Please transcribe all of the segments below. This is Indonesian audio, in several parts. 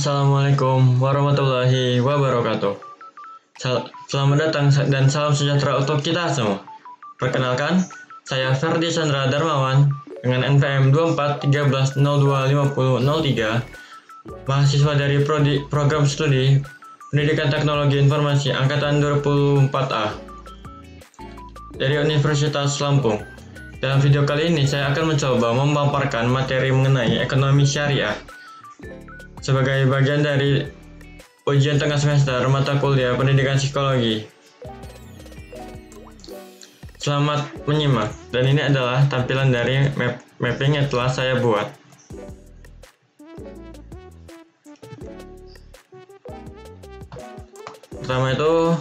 Assalamualaikum warahmatullahi wabarakatuh. Selamat datang dan salam sejahtera untuk kita semua. Perkenalkan, saya Ferdi Chandra Darmawan dengan NPM 2413025003, mahasiswa dari Program Studi Pendidikan Teknologi Informasi Angkatan 24A dari Universitas Lampung. Dalam video kali ini saya akan mencoba memaparkan materi mengenai ekonomi syariah sebagai bagian dari ujian tengah semester mata kuliah pendidikan psikologi. Selamat menyimak, dan ini adalah tampilan dari mapping yang telah saya buat. Pertama itu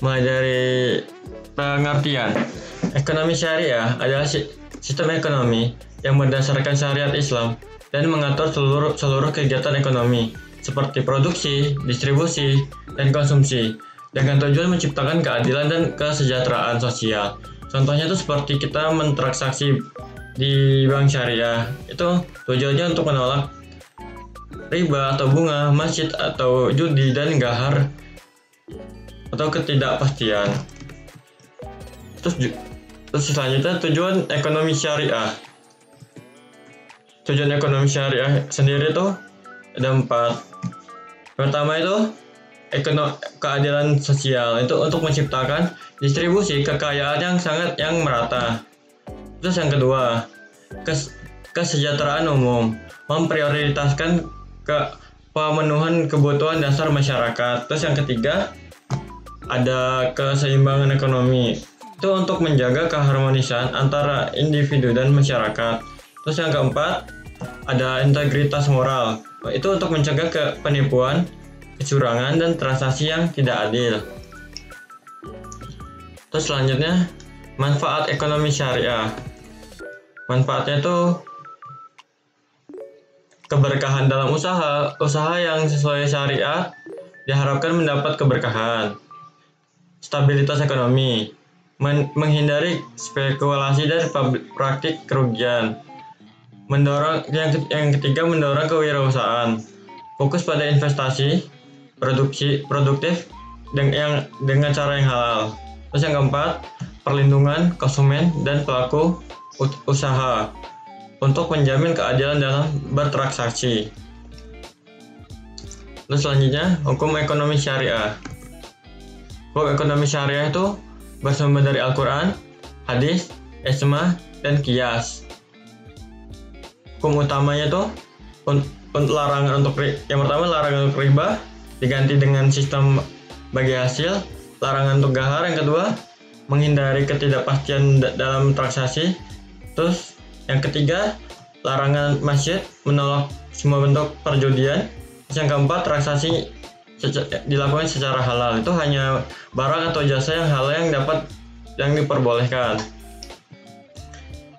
mulai dari pengertian. Ekonomi syariah adalah sistem ekonomi yang berdasarkan syariat Islam dan mengatur seluruh kegiatan ekonomi seperti produksi, distribusi, dan konsumsi dengan tujuan menciptakan keadilan dan kesejahteraan sosial. Contohnya itu seperti kita mentransaksi di bank syariah, itu tujuannya untuk menolak riba atau bunga, masjid atau judi dan gahar atau ketidakpastian. Terus selanjutnya tujuan ekonomi syariah. Tujuan ekonomi syariah sendiri itu ada 4. Pertama itu keadilan sosial, itu untuk menciptakan distribusi kekayaan yang merata. Terus yang kedua, kesejahteraan umum, memprioritaskan pemenuhan kebutuhan dasar masyarakat. Terus yang ketiga, ada keseimbangan ekonomi, itu untuk menjaga keharmonisan antara individu dan masyarakat. Terus yang keempat, ada integritas moral, itu untuk mencegah penipuan, kecurangan, dan transaksi yang tidak adil. Terus selanjutnya, manfaat ekonomi syariah. Manfaatnya itu keberkahan dalam usaha yang sesuai syariat diharapkan mendapat keberkahan. Stabilitas ekonomi, menghindari spekulasi dan praktik kerugian. Yang ketiga, mendorong kewirausahaan, fokus pada investasi, produktif dengan cara yang halal. Terus yang keempat, perlindungan konsumen dan pelaku usaha untuk menjamin keadilan dalam bertransaksi. Terus selanjutnya, hukum ekonomi syariah. Hukum ekonomi syariah itu bersumber dari Al-Quran, hadis, ijma, dan qiyas. Hukum utamanya itu larangan yang pertama, larangan untuk riba diganti dengan sistem bagi hasil, larangan untuk gahar. Yang kedua, menghindari ketidakpastian dalam transaksi. Terus yang ketiga, larangan masjid, menolak semua bentuk perjudian. Terus yang keempat, transaksi dilakukan secara halal, itu hanya barang atau jasa yang halal yang diperbolehkan.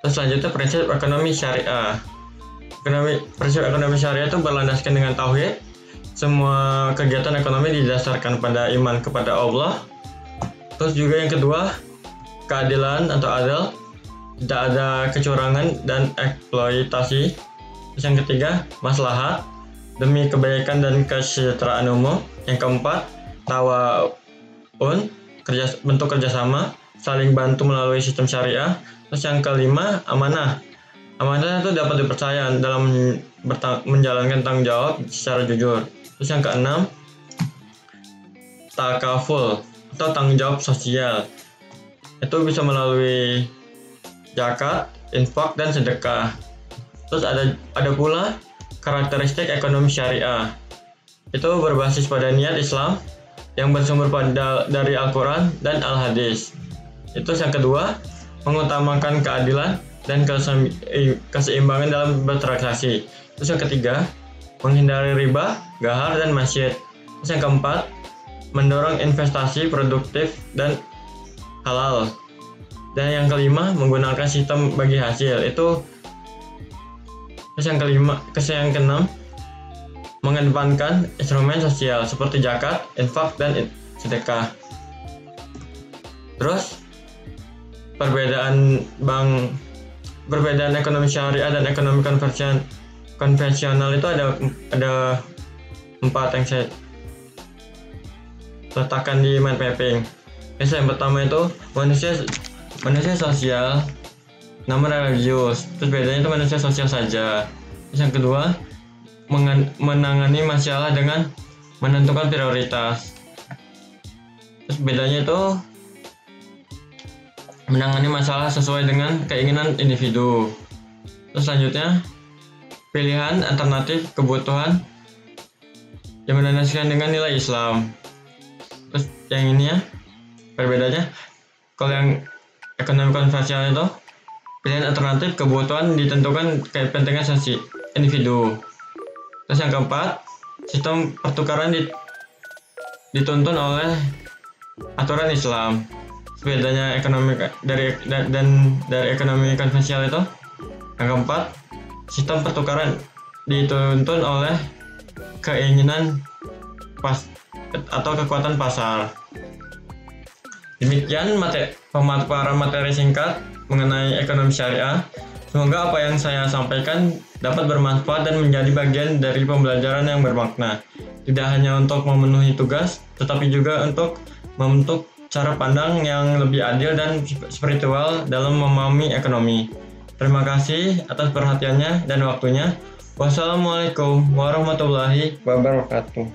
Terus selanjutnya, prinsip ekonomi syariah. Prinsip ekonomi syariah itu berlandaskan dengan tauhid. Semua kegiatan ekonomi didasarkan pada iman kepada Allah. Terus juga yang kedua, keadilan atau adil, tidak ada kecurangan dan eksploitasi. Terus yang ketiga, maslahat demi kebaikan dan kesejahteraan umum. Yang keempat, tawa'un, bentuk kerjasama, saling bantu melalui sistem syariah. Terus yang kelima, amanah. Amanah itu dapat dipercaya dalam menjalankan tanggung jawab secara jujur. Terus yang keenam, takaful atau tanggung jawab sosial. Itu bisa melalui zakat, infak, dan sedekah. Terus ada pula karakteristik ekonomi syariah. Itu berbasis pada niat Islam yang bersumber dari Al-Quran dan Al-Hadis. Itu yang kedua, mengutamakan keadilan dan keseimbangan dalam bertransaksi. Terus yang ketiga, menghindari riba, gahar, dan maksiat. Terus yang keempat, mendorong investasi produktif dan halal. Dan yang kelima, menggunakan sistem bagi hasil. Terus yang keenam, mengedepankan instrumen sosial seperti zakat, infak, dan sedekah. Terus perbedaan ekonomi syariah dan ekonomi konvensional itu ada 4 yang saya letakkan di mind mapping. Yang pertama itu manusia sosial namun religius. Terus bedanya itu manusia sosial saja. Terus yang kedua, menangani masalah dengan menentukan prioritas. Terus bedanya itu menangani masalah sesuai dengan keinginan individu. Terus selanjutnya, pilihan alternatif kebutuhan yang mendasarkan dengan nilai Islam. Terus yang ini ya, perbedaannya, kalau yang ekonomi konvensional itu pilihan alternatif kebutuhan ditentukan kepentingan sosial individu. Terus yang keempat, sistem pertukaran dituntun oleh aturan Islam. Bedanya ekonomi dari ekonomi konvensional itu, yang keempat, sistem pertukaran dituntun oleh keinginan atau kekuatan pasar. Demikian pemaparan materi singkat mengenai ekonomi syariah. Semoga apa yang saya sampaikan dapat bermanfaat dan menjadi bagian dari pembelajaran yang bermakna. Tidak hanya untuk memenuhi tugas, tetapi juga untuk membentuk cara pandang yang lebih adil dan spiritual dalam memahami ekonomi. Terima kasih atas perhatiannya dan waktunya. Wassalamualaikum warahmatullahi wabarakatuh.